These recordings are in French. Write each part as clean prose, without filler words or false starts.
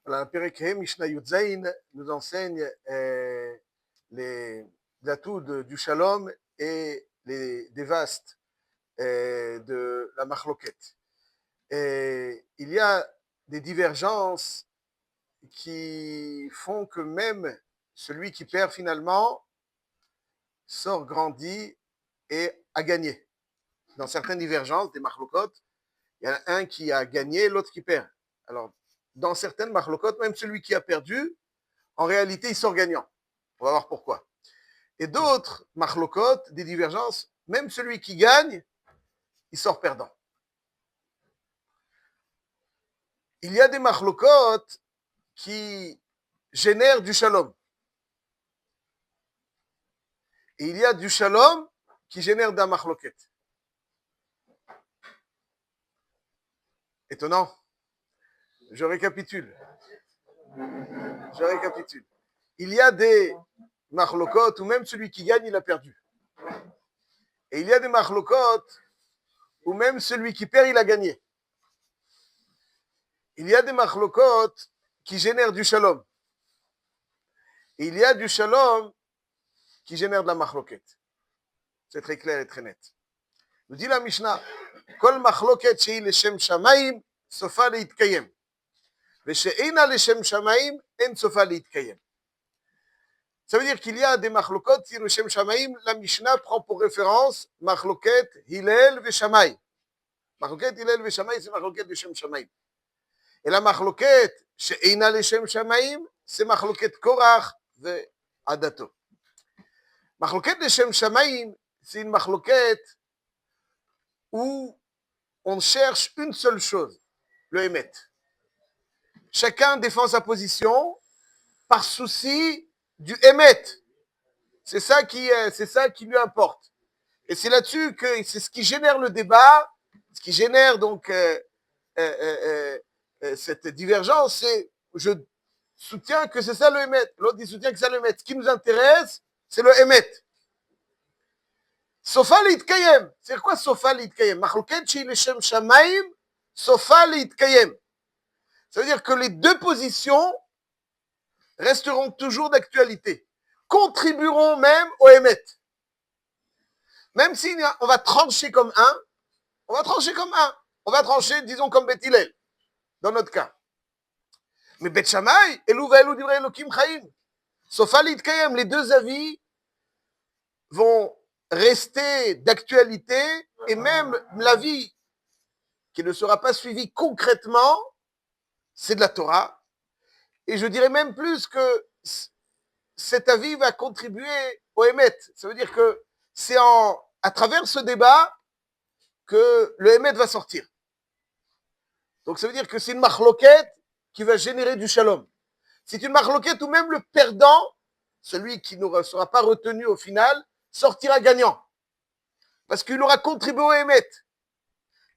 Voilà, Perek He Mishnah Yudzaïn nous enseigne les atouts du shalom et des vastes de la machloket. Et il y a des divergences qui font que même celui qui perd finalement sort grandi et a gagné. Dans certaines divergences des machlokot, il y en a un qui a gagné, l'autre qui perd. Alors, dans certaines machlokot, même celui qui a perdu, en réalité, il sort gagnant. On va voir pourquoi. Et d'autres machlokot, des divergences, même celui qui gagne, il sort perdant. Il y a des machlokot qui génèrent du shalom. Et il y a du shalom qui génère d'un machloket. Étonnant. Je récapitule. Il y a des machlokot où même celui qui gagne, il a perdu. Et il y a des machlokot où même celui qui perd, il a gagné. Il y a des machlokot qui génèrent du shalom. Et il y a du shalom qui génère de la machloket. C'est très clair et très net. Nous dit la Mishnah, Kol machloket shehi leshem shamayim, sofa leitkayem. Veshe'ena leshem shamayim, en sofa leitkayem. Ça veut dire qu'il y a des machlokot, si leshem shamayim, la Mishnah prend pour référence machloket Hillel veshamay. Machloket Hillel veshamay, c'est machloket leshem shamayim. Et la machloket she'ena leshem shamayim, c'est machloket Korach ve'adato. Machloket leshem shamayim, c'est une machloket où on cherche une seule chose, le émet. Chacun défend sa position par souci du émet. C'est ça qui lui importe. Et c'est là-dessus que c'est ce qui génère le débat, ce qui génère donc cette divergence, c'est je soutiens que c'est ça le émet. L'autre il soutient que c'est ça le émet. Ce qui nous intéresse, c'est le émet. Sofa litkayem. C'est quoi sofa litkayem? Machloket shi leshem shamayim, sofa litkayem. Ça veut dire que les deux positions resteront toujours d'actualité, contribueront même au émet. Même si on va trancher comme un, on va trancher, disons, comme Beth Hillel, dans notre cas. Mais Beth Shammai, Elou ve'elou divrei Elokim Chaim, sofa litkayem, les deux avis vont rester d'actualité, et même l'avis qui ne sera pas suivi concrètement, c'est de la Torah. Et je dirais même plus que cet avis va contribuer au émet. Ça veut dire que c'est à travers ce débat que le émet va sortir. Donc ça veut dire que c'est une machloket qui va générer du shalom. C'est une machloket où même le perdant, celui qui ne sera pas retenu au final, sortira gagnant. Parce qu'il aura contribué au émet.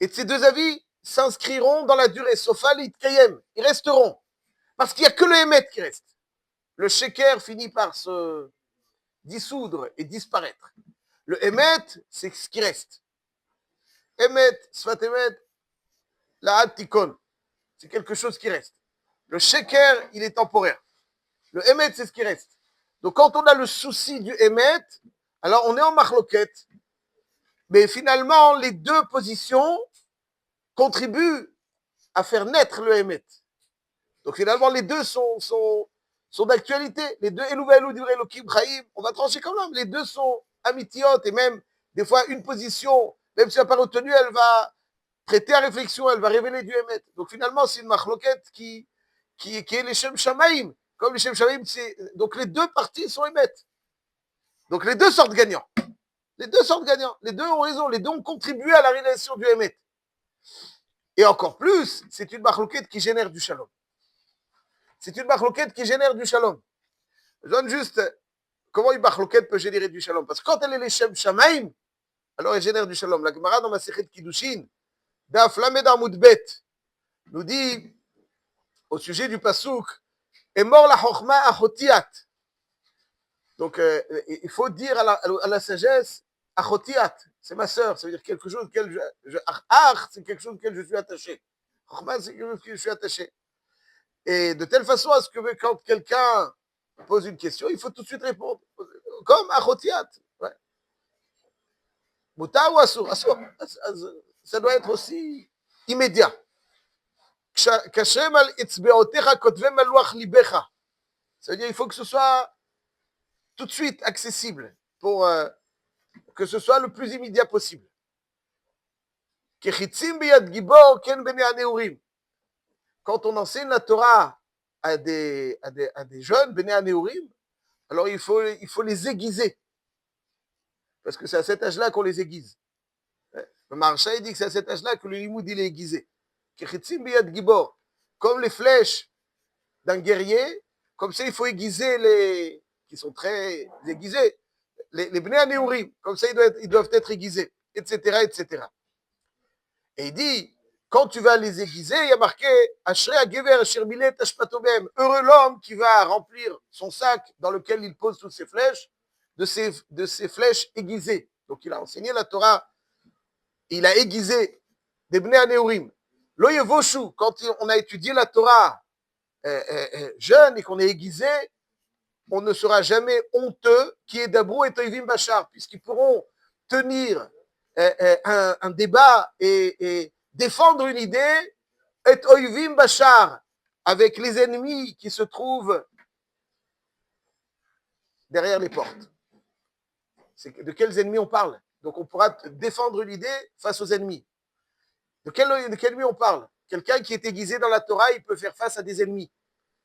Et ces deux avis s'inscriront dans la durée. Sofa litkayem. Ils resteront. Parce qu'il n'y a que le émet qui reste. Le sheker finit par se dissoudre et disparaître. Le émet, c'est ce qui reste. Émet, sfat émet, la hatikon. C'est quelque chose qui reste. Le sheker, il est temporaire. Le émet, c'est ce qui reste. Donc quand on a le souci du émet, alors on est en machloket. Mais finalement, les deux positions contribuent à faire naître le émet. Donc finalement, les deux sont d'actualité. Les deux, Elou ve'elou divrei Elokim Chaim, on va trancher quand même. Les deux sont amitiotes et même, des fois, une position, même si elle n'a pas retenu, elle va prêter à réflexion, elle va révéler du émet. Donc finalement, c'est une machloket qui est les Shem Shamaim. Comme les Shem Shamaim, donc les deux parties sont émet. Donc les deux sortent gagnants. Les deux ont raison. Les deux ont contribué à la réalisation du émet. Et encore plus, c'est une machloket qui génère du shalom. C'est une machloket qui génère du shalom. Je donne juste comment une machloket peut générer du shalom. Parce que quand elle est les Shem Shamaim, alors elle génère du shalom. La Gemara dans Masechet Kiddushin, Daf Lamed Amud Bet, nous dit au sujet du pasouk, est mort la chokhma achotiat. Donc il faut dire à la sagesse, achotiat, c'est ma sœur, ça veut dire quelque chose auquel c'est quelque chose auquel je suis attaché. Chokhma, c'est quelque chose auquel je suis attaché. Et de telle façon à ce que quand quelqu'un pose une question, il faut tout de suite répondre. Comme à Chotiat. Ouais. Mouta ou assour. Ça doit être aussi immédiat. Kashem al itzbeotecha kotvem al luach libecha. Ça veut dire qu'il faut que ce soit tout de suite accessible pour que ce soit le plus immédiat possible. Kechitzim biyad gibor ken bene aneurim. Quand on enseigne la Torah à des jeunes, bene aneurim, alors il faut les aiguiser. Parce que c'est à cet âge-là qu'on les aiguise. Le Maharsha, il dit que c'est à cet âge-là que le limoud, il est aiguisé. Kechitzim biyad gibor. Comme les flèches d'un guerrier, comme ça, il faut aiguiser les qui sont très aiguisés. Les bnei aneurim, comme ça, ils doivent être aiguisés, etc., etc. Et il dit, quand tu vas les aiguiser, il y a marqué Ashrei hagever asher milet ashpato behem. Heureux l'homme qui va remplir son sac dans lequel il pose toutes ses flèches, de ses flèches aiguisées. Donc il a enseigné la Torah, il a aiguisé des bnei aneurim. Lo yevoshu, quand on a étudié la Torah jeune et qu'on est aiguisé, on ne sera jamais honteux qui est Dabrou et Toivim Bachar, puisqu'ils pourront tenir un débat et défendre une idée, et Toivim Bachar, avec les ennemis qui se trouvent derrière les portes. De quels ennemis on parle? Donc on pourra défendre une idée face aux ennemis. De quel ennemi on parle? Quelqu'un qui est aiguisé dans la Torah, il peut faire face à des ennemis.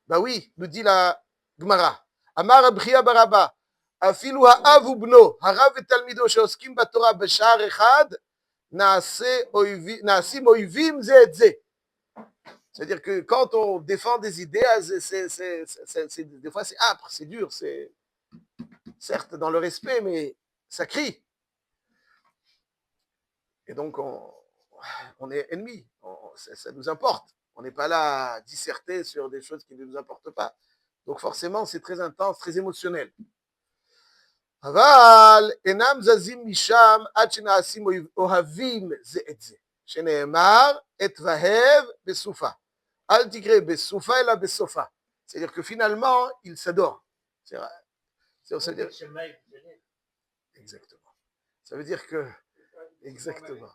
Ben oui, nous dit la Gemara. Amar Abchia Baraba, Afilu ha'av ubno, harav et talmido sheoskim batorah b'shar echad, naasim oivim ze et ze. C'est-à-dire que quand on défend des idées, des fois c'est âpre, c'est dur, c'est certes dans le respect, mais ça crie. Et donc on est ennemis, ça nous importe. On n'est pas là à disserter sur des choses qui ne nous importent pas. Donc forcément, c'est très intense, très émotionnel. אבל אינם זזים משם עד שנעשים אוהבים זה את זה. שנאמר, אתבהב בסופה. אל תקרא בסופה אלא בסופה. C'est-à-dire que finalement, il s'adore. Exactement. Ça veut dire que, exactement.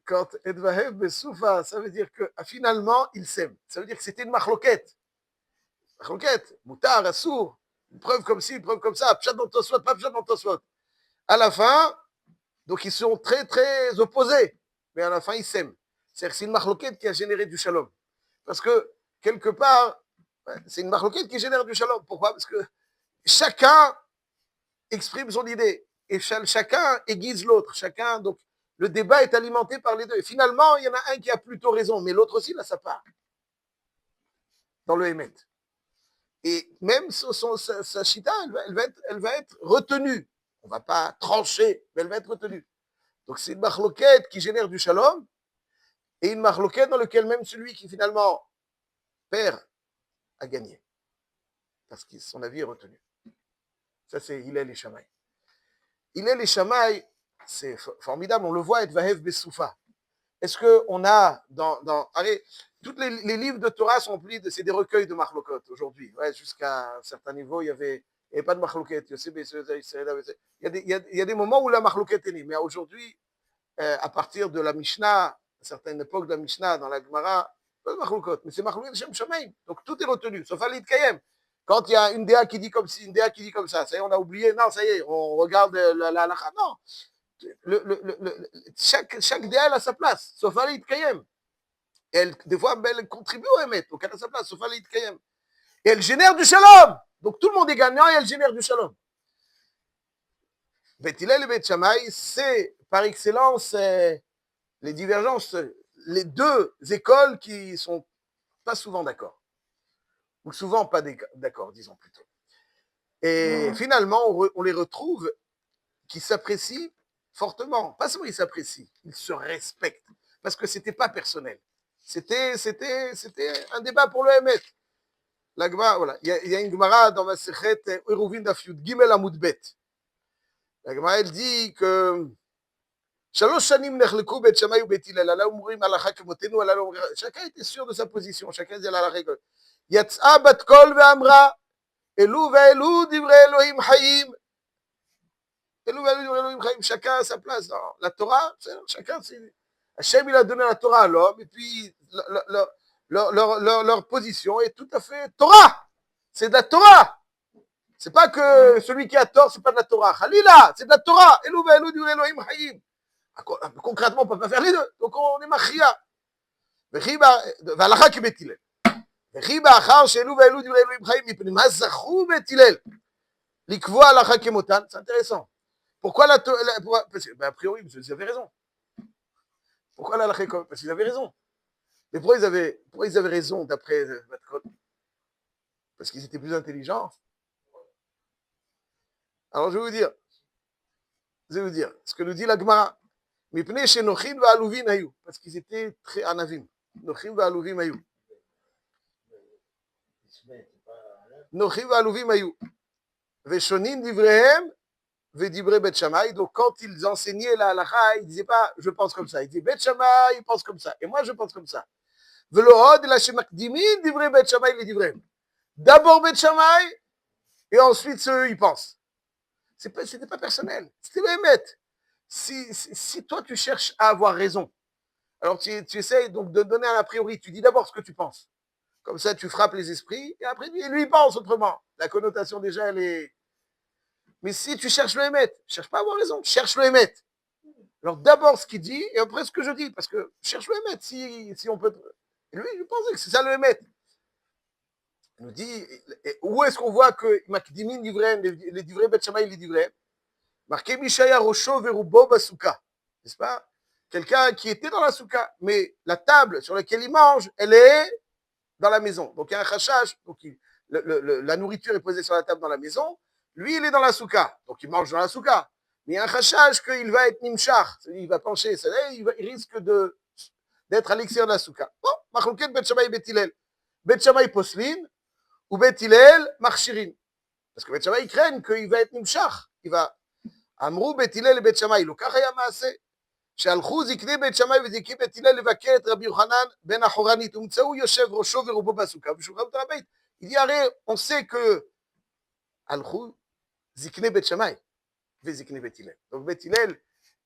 Quand Edvahev Besoufa, ça veut dire que finalement, il s'aime. Ça veut dire que c'était une machloquette. Machloquette, moutar, assour, une preuve comme ci, une preuve comme ça, pshat dans Tosfot, pas pshat dans Tosfot. À la fin, donc ils sont très très opposés, mais à la fin ils s'aiment. C'est-à-dire que c'est une machloquette qui a généré du shalom. Parce que quelque part, c'est une machloquette qui génère du shalom. Pourquoi? Parce que chacun exprime son idée et chacun aiguise l'autre. Chacun, donc le débat est alimenté par les deux. Et finalement, il y en a un qui a plutôt raison, mais l'autre aussi, il a sa part dans le Hémet. Et même sa chita, elle va être retenue. On ne va pas trancher, mais elle va être retenue. Donc c'est une machloquette qui génère du shalom, et une machloquette dans laquelle même celui qui finalement perd a gagné. Parce que son avis est retenu. Ça, c'est Hillel et Shammai. Hillel et Shammai, c'est formidable, on le voit, et Vahev Besoufa. Est-ce qu'on a allez, tous les livres de Torah sont remplis c'est des recueils de machlokot aujourd'hui. Ouais, jusqu'à un certain niveau, il n'y avait pas de machlokot. Il y a des moments où la machlokot est née, mais aujourd'hui, à partir de la Mishnah, à certaines époques de la Mishnah, dans la Gemara, pas de machlokot, mais c'est machlokot Shem Shamaim. Donc tout est retenu, sauf Alit Kayem. Quand il y a une déa qui dit comme ci, une déa qui dit comme ça y est, on a oublié, non, ça y est, on regarde la non. Chaque déa a sa place, sauf Alit Kayem. Des fois, elle contribue au Hémet, donc elle a sa place, sauf Alit Kayem. Et elle génère du shalom. Donc tout le monde est gagnant et elle génère du shalom. Beth Hillel et Beth Shammai, c'est par excellence les divergences, les deux écoles qui ne sont pas souvent d'accord. Ou souvent pas d'accord, disons plutôt. Et finalement, on les retrouve qui s'apprécient fortement. Pas seulement ils s'apprécient, ils se respectent. Parce que ce n'était pas personnel. C'était un débat pour le Hémet. La Gemara, voilà. Il y a une Gemara dans ma Sechet Eruvin Daf Yud Gimel Amud Bet. La Gemara, elle dit que chacun était sûr de sa position, chacun disait la règle. יצאה בת קול ואמרה, אלו ואלו דברי אלוהים חיים. אלו ואלו דברי אלוהים חיים, chacun à sa place. Non, la Torah, chacun, c'est... Hachem, il a donné la Torah à l'homme, et puis leur position est tout à fait Torah. C'est de la Torah. C'est pas que celui qui a tort, c'est pas de la Torah. Khalila, c'est de la Torah. Elou ve'elou divrei Elohim hayim. Concrètement, on peut pas faire les deux. Donc on est machia. והלכה כבית הלל. וכי באחר שאלו ואלו דברי אלוהים חיים מפני מה זכו בית הלל לקבוע הלכה כמותן? C'est intéressant. Pourquoi la Torah... A priori, ils avaient raison. Pourquoi la halakha comme... Parce qu'ils avaient raison. Mais pourquoi ils avaient raison d'après Matkot? Parce qu'ils étaient plus intelligents. Alors je vais vous dire ce que nous dit la Gemara. Mipnei shenochin va'aluvin hayu. Parce qu'ils étaient très anavim. Nochin va'aluvim hayu. Nochin va'aluvim hayu. Veshonin divrehem ve'divrei Bet Shammai. Donc quand ils enseignaient la halakha, ils disaient pas je pense comme ça. Ils disaient Bet Shammai, il pense comme ça. Et moi je pense comme ça. Ve'lohod la shemakdimin divrei Bet Shammai le divrehem. D'abord Bet Shammai et ensuite ceux ils pensent. C'était pas personnel. C'était le Hémet. Si toi tu cherches à avoir raison, alors tu essayes donc de donner un a priori, tu dis d'abord ce que tu penses. Comme ça tu frappes les esprits et après lui il pense autrement. La connotation déjà elle est... Mais si tu cherches le Hémet, cherche pas à avoir raison, cherche le Hémet. Alors d'abord ce qu'il dit et après ce que je dis, parce que cherche le Hémet si on peut... Et lui je pensais que c'est ça le Hémet. Il nous dit, où est-ce qu'on voit que Makdimin divrei, les divrei Bet Shammai les divrei? Marqué Mishaya Rosho Verubo Basuka, n'est-ce pas? Quelqu'un qui était dans la souka, mais la table sur laquelle il mange, elle est dans la maison. Donc il y a un chachage, donc la nourriture est posée sur la table dans la maison, lui il est dans la souka, donc il mange dans la souka. Mais il y a un chachage qu'il va être nimshar, il va pencher, il risque d'être à l'extérieur de la souka. Bon, Machloket Bet Shammai Bet Hillel. Bet Shammai poslin, ou Bet Hillel marchirin. Parce que Bet Shammai ils craignent qu'il va être nimshar, il va... אמרו בית הלל לבית שמאי, לא כך היה מעשה, שהלכו זקני בית שמאי וזקני בית הלל לבקר את רבי יוחנן בן החורנית, ומצאו יושב ראשו ורובו בסוכה, בשולחן הבית. Il dit, הרי, on sait que, הלכו זקני בית שמאי וזקני בית הלל. Donc בית הלל,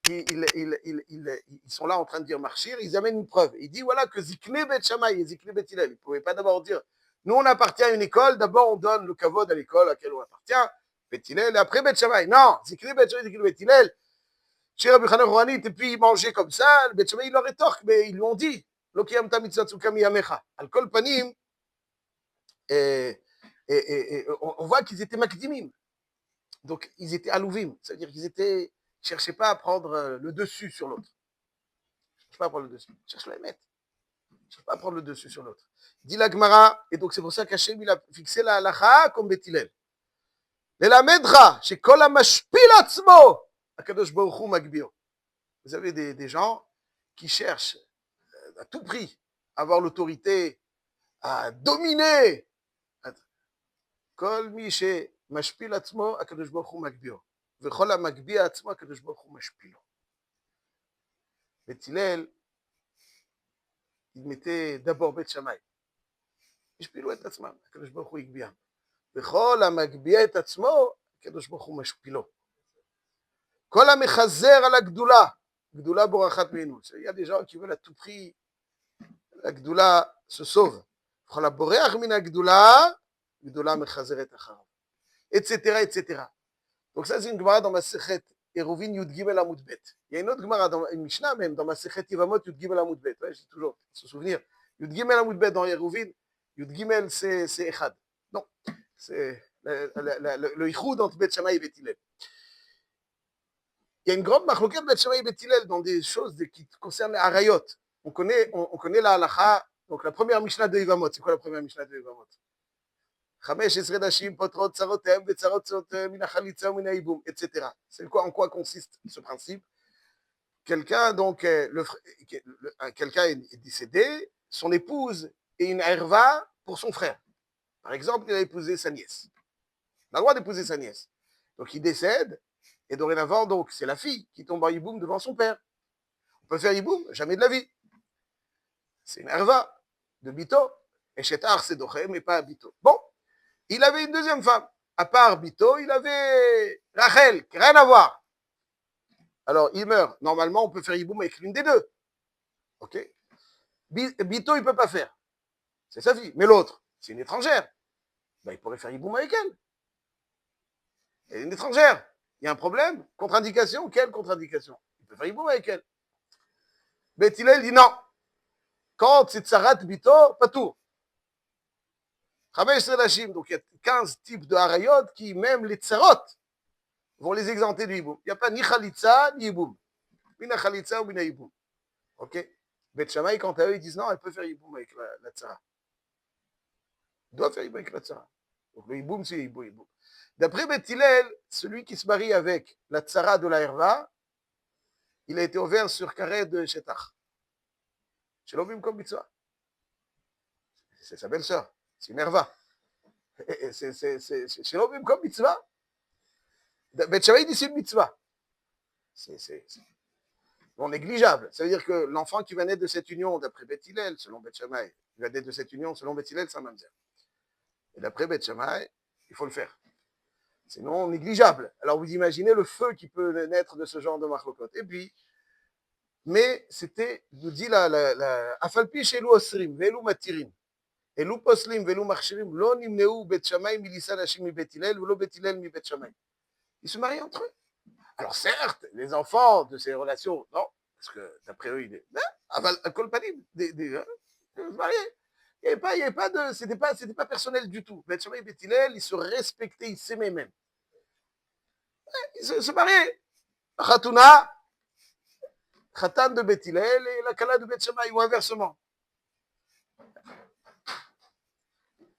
ils sont là en train de dire marchir, ils amènent une preuve. Il dit, voilà, que zikne bet Shammai et zikne bet Hillel, ils ne pouvaient pas d'abord dire, nous on appartient à une école, d'abord on donne le kavod à l'école à laquelle on appartient, Bet Hillel, et après Bet Shammai. Non, zikne bet Shammai, zikne bet Hillel, chez Rabbi Chanan Rouhanit, et puis ils mangeaient comme ça, Bet Shammai, ils leur rétorquent, mais ils lui ont dit, lo kiyamta mitzvot suka miyamecha. Al kol panim, et on voit qu'ils étaient makdimim. Donc ils étaient alouvim, c'est-à-dire qu'ils étaient... Cherchez pas à prendre le dessus sur l'autre. Cherchez pas à prendre le dessus. Cherche le mettre. Cherche pas à prendre le dessus sur l'autre. Dit la Gemara, et donc c'est pour ça qu'Hachem il a fixé la halacha comme Bet Hillel. L'elamedra, chez kol hamashpil atzmo, Akadosh Baruch Hu magbio. Vous avez des gens qui cherchent à tout prix à avoir l'autorité, à dominer. Kol mi she mashpil atzmo, Akadosh Baruch Hu magbio. וכל המגביה עצמו, הקדוש ברוך הוא משפילו. בית הלל, il mettait d'abord בית שמאי. השפילו את עצמם, הקדוש ברוך הוא הגביהם. וכל המגביה את עצמו, הקדוש ברוך הוא משפילו. כל המחזר על הגדולה, גדולה בורחת ממנו. Il y a des gens qui veulent à tout prix, la גדולה se sauve. וכל הבורח מן הגדולה, גדולה מחזרת אחריו. etc., etc. Donc ça, c'est une Gemara dans ma Sechet Eruvin Yud Gimel Amud Bet. Il y a une autre Gemara, une Mishnah même, dans ma Sechet Yivamot Yud Gimel Amud Bet. Ouais, j'ai toujours se souvenir. Yud Gimel Amud Bet dans Eruvin, Yud Gimel c'est Echad. Non, c'est le Ichud entre Bet Shammai et Bet Hillel. Il y a une grande machloket Bet Shammai et Bet Hillel dans des choses qui concernent les Harayot. On connaît la halacha, donc la première Mishnah de Yivamot. C'est quoi la première Mishnah de Yivamot? 15 נשים פותרות צרותיהם וצרות צרותיהם מן החליצה ומן הייבום, etc. C'est quoi, en quoi consiste ce principe? Quelqu'un donc, quelqu'un est décédé, son épouse est une herva pour son frère. Par exemple, il a épousé sa nièce. Il a le droit d'épouser sa nièce. Donc il décède, et dorénavant, donc, c'est la fille qui tombe en hiboum devant son père. On peut faire hiboum, jamais de la vie. C'est une herva de bito. Et Shetar, c'est Doché, mais pas Bito. Bon, il avait une deuxième femme. À part Bito, il avait Rachel, qui n'a rien à voir. Alors, il meurt. Normalement, on peut faire Yiboum avec l'une des deux. OK? Bito, il ne peut pas faire. C'est sa fille. Mais l'autre, c'est une étrangère. Ben, il pourrait faire Yiboum avec elle. Elle est une étrangère. Il y a un problème. Contre-indication. Quelle contre-indication? Il peut faire Yiboum avec elle. Beth Hillel dit non. Quand c'est Tsarat Bito, pas tout. Donc il y a 15 types de harayot qui, même les tsarot, vont les exempter du hiboum. Il n'y a pas ni khalitza ni hiboum. Mina khalitza ou mina hiboum. Ok? Beth Shammai, quant à eux, ils disent non, elle peut faire hiboum avec la tsara. Elle doit faire hiboum avec la tsara. Donc le hiboum, c'est hiboum. D'après Beth Hillel, celui qui se marie avec la tsara de la herva, il a été ouvert sur carré de Shetach. Chez l'obim comme mitzvah. C'est sa belle-sœur. C'est une herva. C'est l'obim comme mitzvah. Beth Shammai dit c'est une mitzvah. C'est non négligeable. Ça veut dire que l'enfant qui va naître de cette union, d'après Beth Hillel, selon Beth Shammai, il va naître de cette union, selon Beth Hillel, c'est un mamzer. Et d'après Beth Shammai, il faut le faire. C'est non négligeable. Alors vous imaginez le feu qui peut naître de ce genre de machlokot. Et puis, mais c'était, nous dit Afalpi chez Osrim, Velu Matirim, Elu Poslim, Velu Marchirim, Lo Nimneu Beth Shammai, Milissa Nashim mi Beth Hillel, Velo Beth Hillel mi Beth Shammai. Ils se marient entre eux. Alors certes, les enfants de ces relations, non, parce que d'après eux, il est, aval, colpanim, mariés. Il n'y avait pas de, c'était pas personnel du tout. Beth Shammai et Beth Hillel, ils se respectaient, ils s'aimaient même. Ils se mariaient. Khatouna, Khatan de Beth Hillel et la Kala de Beth Shammai, ou inversement.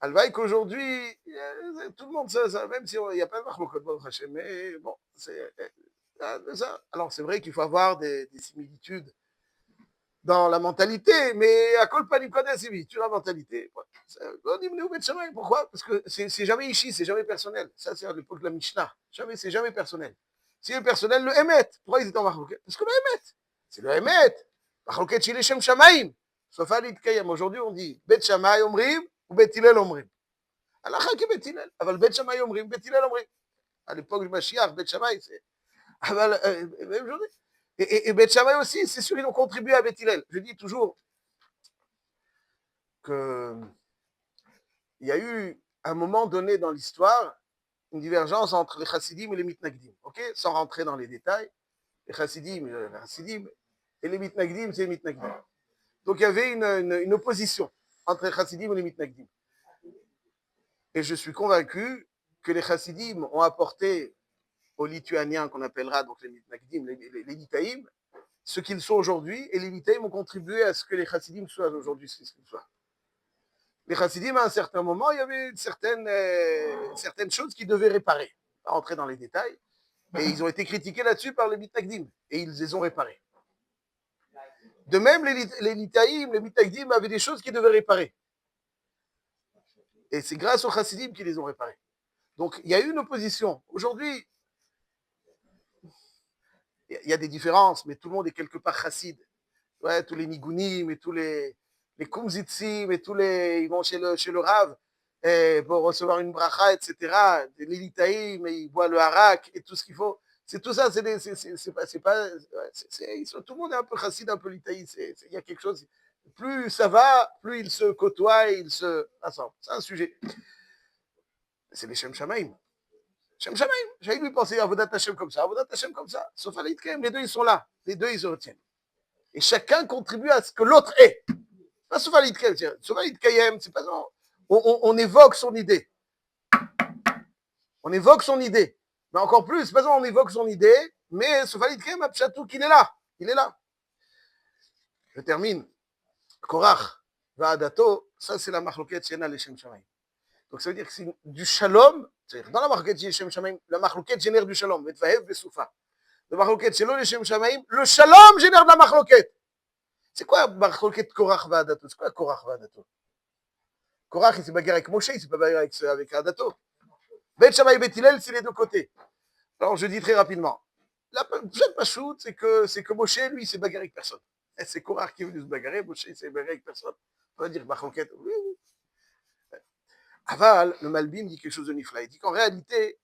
Alvaï qu'aujourd'hui, tout le monde sait ça, même s'il n'y a pas de marque, mais bon, c'est ça. Alors c'est vrai qu'il faut avoir des similitudes dans la mentalité, mais à col pas connaît similitude la mentalité. Pourquoi? Parce que c'est jamais ici, c'est jamais personnel. Ça, c'est à l'époque de la Mishnah. Jamais, c'est jamais personnel. Si c'est personnel, le Emet. Pourquoi ils étaient en Marloquet? Parce que le Emet, c'est le Emet. Marloquet chez les Shem Shamaim. Sauf à l'Itkayam. Aujourd'hui, on dit Bet Shamay Omrim ou Bet Hillel Omrim. Allah qui Bet Hillel. Aval Bet Shamay Omrim, Bet Hillel Omrim. À l'époque du Mashiach, Bet Shamay, c'est. Même journée. Et Bet Shammai aussi, c'est sûr, ils ont contribué à Bet Hillel. Je dis toujours qu'il y a eu, à un moment donné dans l'histoire, une divergence entre les chassidim et les mitnagdim. Okay, sans rentrer dans les détails, les chassidim et les mitnagdim, c'est les mitnagdim. Donc il y avait une opposition entre les chassidim et les mitnagdim. Et je suis convaincu que les chassidim ont apporté aux Lituaniens, qu'on appellera donc les mitnagdim, les litaïm, ce qu'ils sont aujourd'hui, et les litaïm ont contribué à ce que les chassidim soient aujourd'hui ce qu'ils soient. Les chassidim, à un certain moment, il y avait certaines choses qu'ils devaient réparer. Pas rentrer dans les détails. Et ils ont été critiqués là-dessus par les mitnagdim. Et ils les ont réparés. De même, les litaïm, les mitnagdim avaient des choses qu'ils devaient réparer. Et c'est grâce aux chassidim qu'ils les ont réparés. Donc, il y a eu une opposition. Aujourd'hui, il y a des différences, mais tout le monde est quelque part chassid. Ouais, tous les nigunim et tous les kumzitzim et tous les. Ils vont chez le Rav pour recevoir une bracha, etc. Les litaïm, et ils boivent le harak et tout ce qu'il faut. C'est tout ça, c'est pas. Tout le monde est un peu chassid, un peu litaïm. Il y a quelque chose. Plus ça va, plus ils se côtoient et ils se rassemblent. C'est un sujet. C'est les Shem Shamaim. Shem Shamaim. J'allais lui penser à Avodat Hashem comme ça, Avodat Hashem comme ça. Sauf à l'Itkem, les deux ils sont là. Les deux ils se retiennent. Et chacun contribue à ce que l'autre est. Pas souvent l'Itkayem. Souvent l'Itkayem, c'est pas non. On évoque son idée. On évoque son idée. Mais encore plus, c'est pas on évoque son idée, mais souvent l'Itkayem, Abchatou, qu'il est là. Il est là. Je termine. Korach, Va'adato, ça c'est la marloquette Shena Leshem Shamaim. Donc ça veut dire que c'est du shalom. Dans la marloquette Leshem Shamaim, la marloquette génère du shalom. Vetvahev Besoufa. La marloquette Shelo Leshem Shamaim, le shalom génère de la marloquette. C'est quoi marloquette Korach Va'adato? C'est quoi Korach Va'adato? Korach, il s'est bagarré avec Moshe, il s'est pas bagarré avec Adato. Bet Shammai et Bet Hillel, c'est les deux côtés. Alors, je dis très rapidement. La jeune pachoute, c'est que Moshe, lui, il s'est bagarré avec personne. Et c'est Korach qui est venu se bagarrer, Moshe, il s'est bagarré avec personne. On va dire, Marroquette, oui. Aval, le Malbim dit quelque chose de nifla. Il dit qu'en réalité,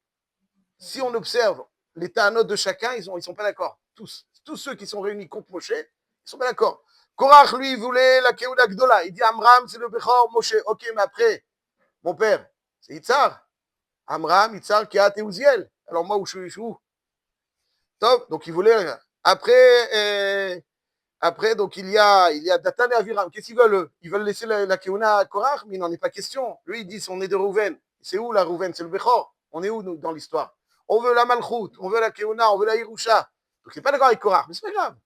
si on observe les ta'anot de chacun, ils sont pas d'accord. Tous ceux qui sont réunis contre Moshe, ils sont pas d'accord. Korach, lui, voulait la Keouda Gdola. Il dit Amram, c'est le Bechor, Moshe. Ok, mais après, mon père, c'est Yitzhar. Amram, Yitzhar, Kehat et Uziel. Alors moi, où je suis où? Top, donc il voulait. Après, donc il y a Datan et Aviram. Qu'est-ce qu'ils veulent eux? Ils veulent laisser la Keuna à Korach, mais il n'en est pas question. Lui, il dit on est de Rouven. C'est où la Rouven? C'est le Bechor. On est où nous, dans l'histoire? On veut la Malchut, on veut la Keuna, on veut la Yerusha. Donc il n'est pas d'accord avec Korach, mais c'est pas grave.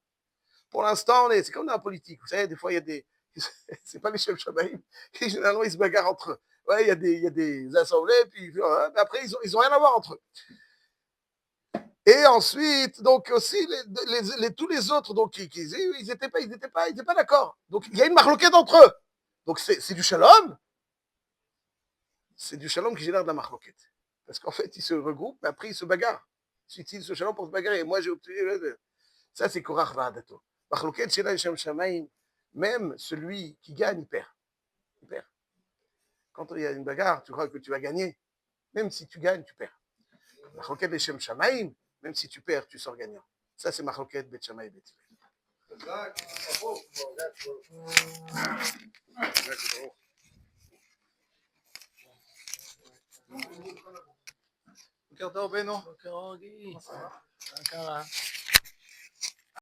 Pour l'instant, c'est comme dans la politique. Vous savez, des fois, il y a des. C'est pas les chefs Shabbaïm. Généralement, ils se bagarrent entre eux. Ouais, il y a des assemblées, puis après, ils ont rien à voir entre eux. Et ensuite, donc aussi, tous les autres, donc, ils étaient pas d'accord. Donc, il y a une marloquette entre eux. Donc, c'est du shalom. C'est du shalom qui génère de la marloquette. Parce qu'en fait, ils se regroupent, mais après, ils se bagarrent. Ils utilisent ce shalom pour se bagarrer. Et moi, j'ai obtenu. Ça, c'est Korach Va'adato. Marloquette, Shela Shem Shamaim, même celui qui gagne, il perd. Il perd. Quand il y a une bagarre, tu crois que tu vas gagner. Même si tu gagnes, tu perds. Marloquette Shem Shamaim, même si tu perds, tu sors gagnant. Ça, c'est Marloquette Bet Shammai Bet Hillel. בוקר טוב, בנו. בוקר אור גיס. מה קרה?